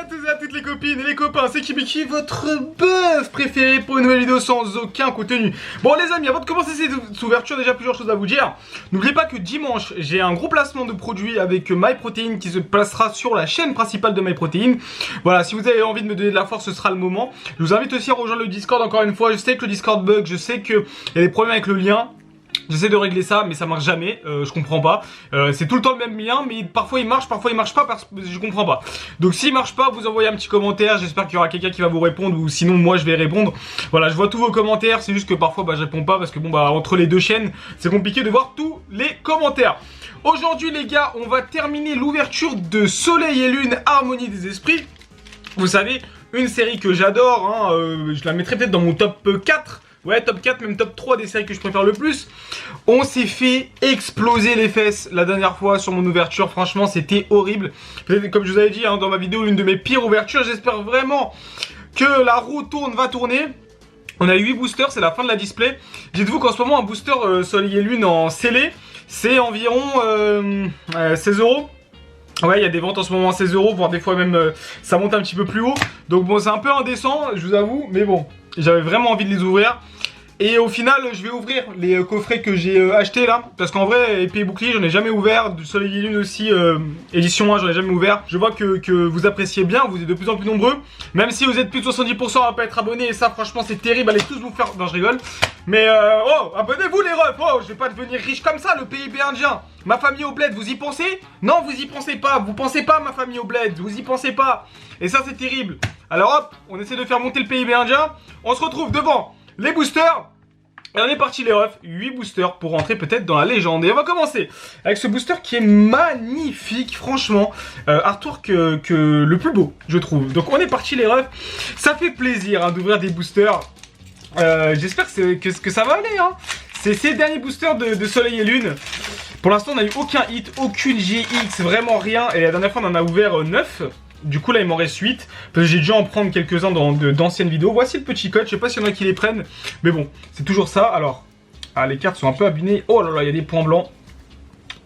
à tous et à toutes les copines et les copains, c'est Kibiki, votre bœuf préféré pour une nouvelle vidéo sans aucun contenu. Bon les amis, avant de commencer cette ouverture, déjà plusieurs choses à vous dire. N'oubliez pas que dimanche, j'ai un gros placement de produits avec MyProtein qui se placera sur la chaîne principale de MyProtein. Voilà, si vous avez envie de me donner de la force, ce sera le moment. Je vous invite aussi à rejoindre le Discord encore une fois. Je sais que le Discord bug, je sais qu'il y a des problèmes avec le lien. J'essaie de régler ça, mais ça marche jamais, je comprends pas. C'est tout le temps le même lien, mais parfois il marche pas parce que je comprends pas. Donc s'il marche pas, vous envoyez un petit commentaire, j'espère qu'il y aura quelqu'un qui va vous répondre, ou sinon moi je vais répondre. Voilà, je vois tous vos commentaires, c'est juste que parfois je réponds pas parce que entre les deux chaînes, c'est compliqué de voir tous les commentaires. Aujourd'hui les gars, on va terminer l'ouverture de Soleil et Lune, Harmonie des Esprits. Vous savez, une série que j'adore, je la mettrai peut-être dans mon top 4. Ouais, top 4, même top 3 des séries que je préfère le plus. On s'est fait exploser les fesses la dernière fois sur mon ouverture. Franchement, c'était horrible. Comme je vous avais dit dans ma vidéo, l'une de mes pires ouvertures. J'espère vraiment que la roue va tourner. On a eu 8 boosters, c'est la fin de la display. Dites-vous qu'en ce moment, un booster Soleil et Lune en scellé, c'est environ 16 €. Ouais, il y a des ventes en ce moment à 16 €, voire des fois même ça monte un petit peu plus haut. Donc bon, c'est un peu indécent, je vous avoue, mais bon, j'avais vraiment envie de les ouvrir. Et au final, je vais ouvrir les coffrets que j'ai achetés là. Parce qu'en vrai, épée et bouclier, j'en ai jamais ouvert. Du Soleil et Lune aussi, édition 1, j'en ai jamais ouvert. Je vois que vous appréciez bien, vous êtes de plus en plus nombreux. Même si vous êtes plus de 70% à pas être abonnés. Et ça, franchement, c'est terrible. Allez tous vous faire... Non, je rigole. Mais oh, abonnez-vous les refs. Oh, je vais pas devenir riche comme ça, le PIB indien. Ma famille au bled, vous y pensez? Non, vous y pensez pas. Vous pensez pas à ma famille au bled. Vous y pensez pas. Et ça, c'est terrible. Alors hop, on essaie de faire monter le PIB indien. On se retrouve devant les boosters. Et on est parti les refs, 8 boosters pour rentrer peut-être dans la légende. Et on va commencer avec ce booster qui est magnifique, franchement. Artwork que le plus beau, je trouve. Donc on est parti les refs. Ça fait plaisir d'ouvrir des boosters. J'espère que ça va aller. C'est ces derniers boosters de Soleil et Lune. Pour l'instant on n'a eu aucun hit, aucune GX, vraiment rien. Et la dernière fois on en a ouvert 9. Du coup là il m'en reste 8. Parce que j'ai dû en prendre quelques-uns dans d'anciennes vidéos. Voici le petit code, je sais pas s'il y en a qui les prennent. Mais bon, c'est toujours ça. Alors, les cartes sont un peu abîmées. Oh là là, il y a des points blancs.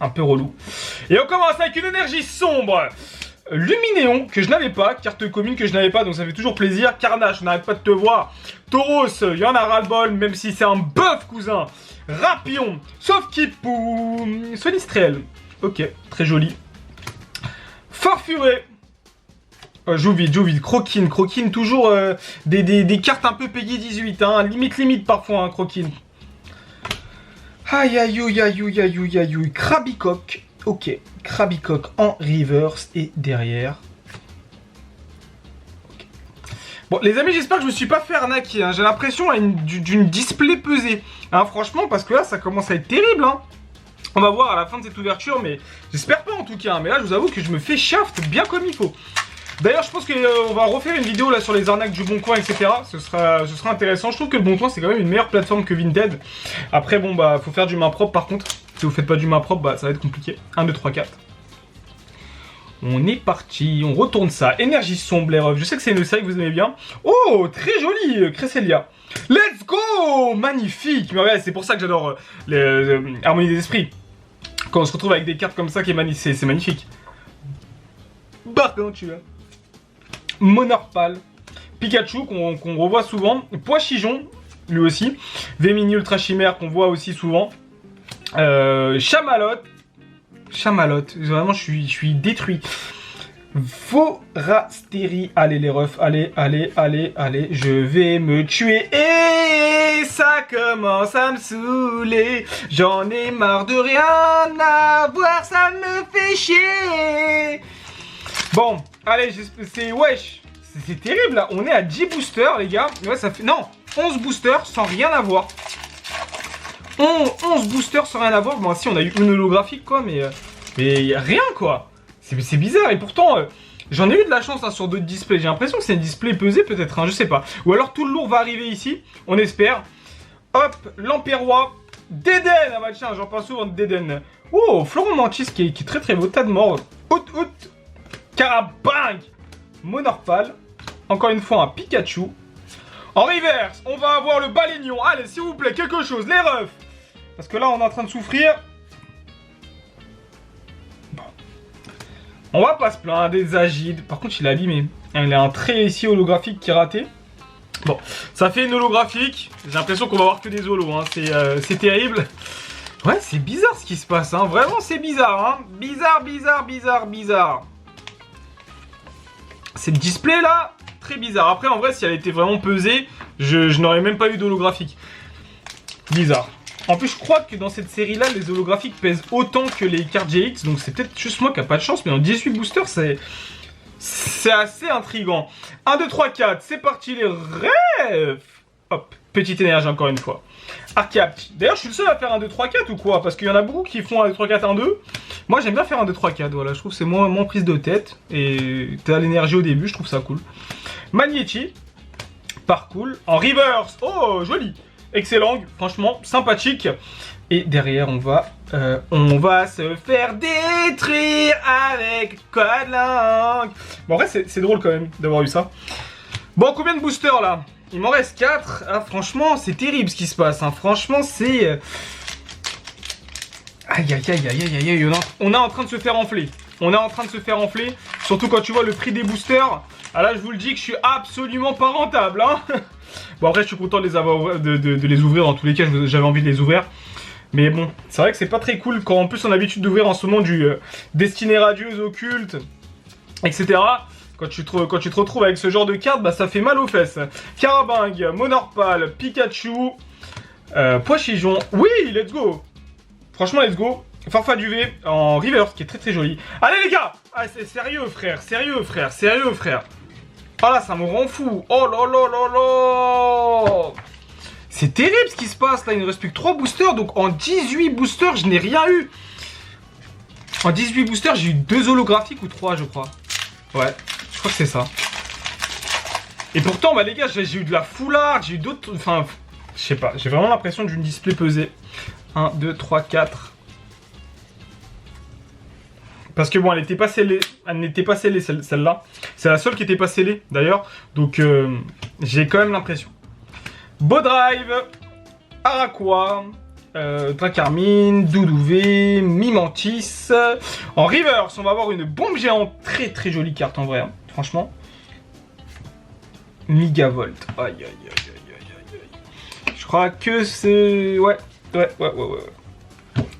Un peu relou. Et on commence avec une énergie sombre. Luminéon, que je n'avais pas. Carte commune que je n'avais pas, donc ça fait toujours plaisir. Carnage, je n'arrête pas de te voir. Tauros, il y en a ras-le-bol, même si c'est un bœuf cousin. Rapion, sauf Kipou. Sonistrel. Ok, très joli. Farfuré. Joue vite, Croquine, toujours des cartes un peu Peggy 18, limite parfois, Croquine. Aïe, Krabicoque, ok, Krabicoque en reverse et derrière. Okay. Bon, les amis, j'espère que je me suis pas fait arnaquer, j'ai l'impression d'une display pesée, franchement, parce que là, ça commence à être terrible, On va voir à la fin de cette ouverture, mais j'espère pas en tout cas, mais là, je vous avoue que je me fais shaft bien comme il faut. D'ailleurs, je pense qu'on va refaire une vidéo là sur les arnaques du Bon Coin, etc. Ce sera intéressant. Je trouve que le Bon Coin, c'est quand même une meilleure plateforme que Vinted. Après, bon, faut faire du main propre par contre. Si vous faites pas du main propre, ça va être compliqué. 1, 2, 3, 4. On est parti. On retourne ça. Énergie sombre, les refs. Je sais que c'est une série que vous aimez bien. Oh, très jolie, Cresselia. Let's go! Magnifique. Mais ouais, c'est pour ça que j'adore Harmonie des Esprits. Quand on se retrouve avec des cartes comme ça, c'est magnifique. Bah, comment tu vas? Monarpal, Pikachu qu'on revoit souvent, Poichijon lui aussi, Vémini Ultra Chimère qu'on voit aussi souvent, Chamalotte, vraiment je suis détruit. Forasteri, allez les refs, allez, je vais me tuer et ça commence à me saouler, j'en ai marre de rien avoir, ça me fait chier. Bon, allez, c'est wesh, c'est terrible là, on est à 10 boosters les gars, ouais ça fait, non, 11 boosters sans rien avoir. 11 boosters sans rien avoir, bon si on a eu une holographique quoi, mais rien quoi, c'est bizarre et pourtant j'en ai eu de la chance sur d'autres displays, j'ai l'impression que c'est un display pesé peut-être, je sais pas. Ou alors tout le lourd va arriver ici, on espère. Hop, l'Empérois, Déden, bah tiens j'en parle souvent de Déden. Oh, Florent Mantis qui est très très beau, tas de morts. Carabang, Monarpal, encore une fois un Pikachu. En reverse, on va avoir le Balénion. Allez, s'il vous plaît, quelque chose, les refs. Parce que là, on est en train de souffrir. Bon. On va pas se plaindre des Agides. Par contre, il est abîmé. Il a un trait ici holographique qui est raté. Bon, ça fait une holographique. J'ai l'impression qu'on va avoir que des holos. Hein. C'est terrible. Ouais, c'est bizarre ce qui se passe. Hein. Vraiment, c'est bizarre. Hein. Bizarre. C'est le display là. Très bizarre. Après, en vrai, si elle était vraiment pesée, je n'aurais même pas eu d'holographique. Bizarre. En plus, je crois que dans cette série-là, les holographiques pèsent autant que les cartes GX. Donc, c'est peut-être juste moi qui n'ai pas de chance. Mais en 18 boosters, c'est assez intriguant. 1, 2, 3, 4. C'est parti, les rêves. Hop, petite énergie encore une fois. Archeapti. D'ailleurs, je suis le seul à faire 1, 2, 3, 4 ou quoi? Parce qu'il y en a beaucoup qui font 1, 2, 3, 4, 1, 2. Moi, j'aime bien faire 1, 2, 3, 4. Voilà, je trouve que c'est moins prise de tête. Et t'as l'énergie au début, je trouve ça cool. Magnetti. Par cool. En reverse. Oh, joli. Excellent, franchement, sympathique. Et derrière, on va se faire détruire avec Quadling. Bon, en vrai, c'est drôle quand même d'avoir eu ça. Bon, combien de boosters là? Il m'en reste 4. Ah, franchement, c'est terrible ce qui se passe. Hein. Franchement, c'est... Aïe. On est en train de se faire enfler. Surtout quand tu vois le prix des boosters. Ah là, je vous le dis que je suis absolument pas rentable. Hein. Bon, après, je suis content de les avoir, de les ouvrir. Dans tous les cas, j'avais envie de les ouvrir. Mais bon, c'est vrai que c'est pas très cool quand en plus on a l'habitude d'ouvrir en ce moment du Destinée Radieuse, Occulte, etc. Quand tu te retrouves avec ce genre de cartes, bah ça fait mal aux fesses. Carabingue, Monorpal, Pikachu, Poichijon. Oui, let's go. Franchement, let's go. Farfaduvé en reverse, qui est très joli. Allez les gars. Ah, c'est sérieux frère. Oh là, ça me rend fou. Oh là. C'est terrible ce qui se passe là. Il ne reste plus que 3 boosters. Donc en 18 boosters, je n'ai rien eu. En 18 boosters, j'ai eu 2 holographiques ou 3, je crois. Ouais, je crois que c'est ça. Et pourtant, bah les gars, j'ai eu de la full art. J'ai eu d'autres... Enfin, je sais pas. J'ai vraiment l'impression d'une display pesée. 1, 2, 3, 4. Parce que bon, elle n'était pas scellée. Celle-là. C'est la seule qui n'était pas scellée d'ailleurs. Donc j'ai quand même l'impression. Beau Drive, Araqua, Dracarmine, Doudouvé, Mimantis. En reverse, on va avoir une bombe géante. Très jolie carte en vrai. Hein. Franchement. Migavolt. Aïe. Je crois que c'est... Ouais.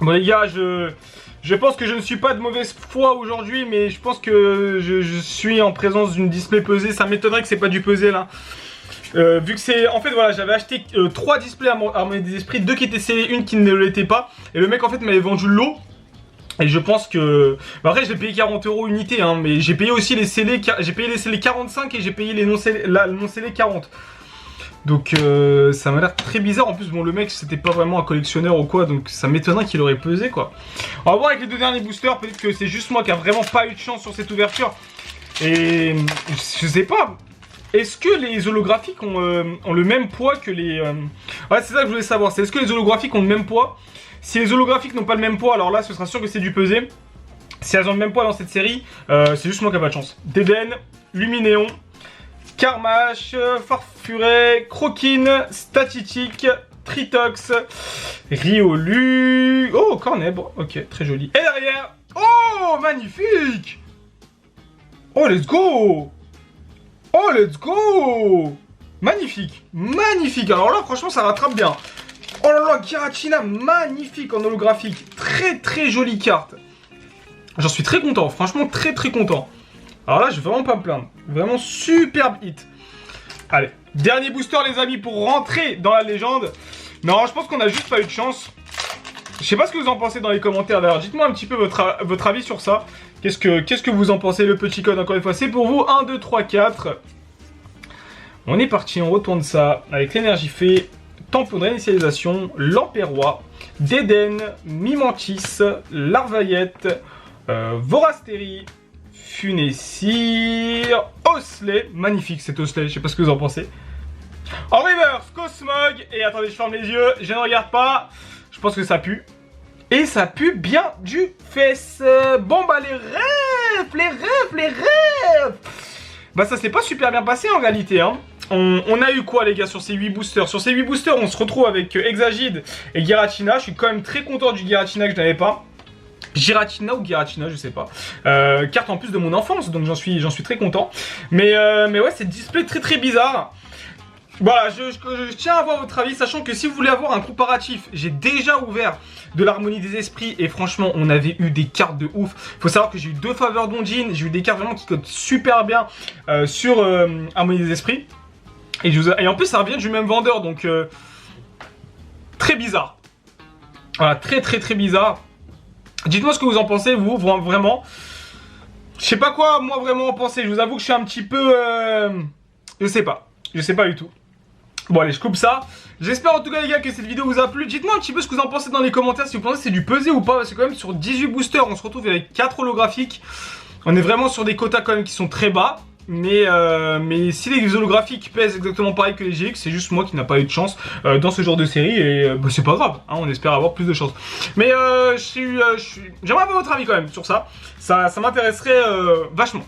Bon les gars, je pense que je ne suis pas de mauvaise foi aujourd'hui, mais je pense que je suis en présence d'une display pesée. Ça m'étonnerait que c'est pas du pesé là. Vu que c'est... En fait voilà, j'avais acheté 3 displays à mon des esprits, 2 qui étaient scellés, une qui ne l'était pas. Et le mec en fait m'avait vendu le lot. Et je pense que... Bah, après j'ai payé 40 € unité, hein, mais j'ai payé aussi les scellés. J'ai payé les scellés 45 et j'ai payé les non scellés 40. Donc ça m'a l'air très bizarre. En plus bon, le mec c'était pas vraiment un collectionneur ou quoi, donc ça m'étonnerait qu'il aurait pesé quoi. On va voir avec les 2 derniers boosters. Peut-être que c'est juste moi qui a vraiment pas eu de chance sur cette ouverture. Et je sais pas. Est-ce que les holographiques ont le même poids que les... Ouais, c'est ça que je voulais savoir. C'est est-ce que les holographiques ont le même poids? Si les holographiques n'ont pas le même poids, alors là, ce sera sûr que c'est du pesé. Si elles ont le même poids dans cette série, c'est juste moi qui n'ai pas de chance. Deden, Luminéon, Carmash, Farfuret, Croquine, Statitique, Tritox, Riolu... Oh, Cornèbre. Ok, très joli. Et derrière... Oh, magnifique! Oh, let's go! Oh, let's go! Magnifique. Alors là, franchement, ça rattrape bien. Oh là là, Giratina, magnifique en holographique. Très jolie carte. J'en suis très content. Franchement, très content. Alors là, je vais vraiment pas me plaindre. Vraiment superbe hit. Allez, dernier booster, les amis, pour rentrer dans la légende. Non, je pense qu'on a juste pas eu de chance. Je sais pas ce que vous en pensez dans les commentaires. D'ailleurs, dites-moi un petit peu votre avis sur ça. Qu'est-ce que vous en pensez? Le petit code, encore une fois, c'est pour vous. 1, 2, 3, 4. On est parti, on retourne ça avec l'énergie fée, tampon de réinitialisation, Lampérois, Deden, Mimantis, Larvaillette, Vorastérie, Funessir, Osley. Magnifique cet Osley, je sais pas ce que vous en pensez. En reverse, Cosmog. Et attendez, je ferme les yeux, je ne regarde pas. Je pense que ça pue. Et ça pue bien du fesse. Bon bah les rêves. Bah ça s'est pas super bien passé en réalité hein. On a eu quoi les gars sur ces 8 boosters? Sur ces 8 boosters on se retrouve avec Exagide et Giratina. Je suis quand même très content du Giratina que je n'avais pas. Giratina ou Giratina, je sais pas. Carte en plus de mon enfance, donc j'en suis très content. Mais ouais, c'est display très bizarre. Voilà, je tiens à avoir votre avis, sachant que si vous voulez avoir un comparatif, j'ai déjà ouvert de l'harmonie des esprits et franchement, on avait eu des cartes de ouf. Faut savoir que j'ai eu 2 faveurs d'Ondine, j'ai eu des cartes vraiment qui codent super bien sur harmonie des esprits. Et en plus, ça revient du même vendeur, donc très bizarre. Voilà, très bizarre. Dites-moi ce que vous en pensez, vous, vraiment. Je sais pas quoi, moi, vraiment en penser. Je vous avoue que je suis un petit peu... Je sais pas du tout. Bon allez, je coupe ça. J'espère en tout cas les gars que cette vidéo vous a plu. Dites-moi un petit peu ce que vous en pensez dans les commentaires. Si vous pensez que c'est du pesé ou pas. Parce que quand même sur 18 boosters on se retrouve avec 4 holographiques. On est vraiment sur des quotas quand même qui sont très bas. Mais si les holographiques pèsent exactement pareil que les GX, c'est juste moi qui n'a pas eu de chance dans ce genre de série. Et bah, c'est pas grave, hein, on espère avoir plus de chance. Mais j'aimerais avoir votre avis quand même sur ça. Ça m'intéresserait vachement.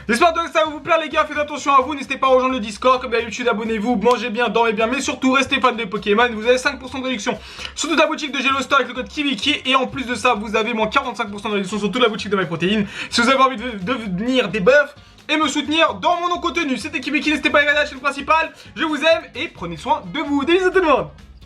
J'espère que ça va vous plaire les gars, faites attention à vous, n'hésitez pas à rejoindre le Discord, comme d'habitude abonnez-vous, mangez bien, dormez bien, mais surtout restez fans de Pokémon, vous avez 5% de réduction sur toute la boutique de Jello Store avec le code KIBIKI, et en plus de ça vous avez moins 45% de réduction sur toute la boutique de MyProtein. Si vous avez envie de devenir des buffs et me soutenir dans mon non contenu, c'était KIBIKI, n'hésitez pas à aller à la chaîne principale, je vous aime et prenez soin de vous, des bisous tout le monde.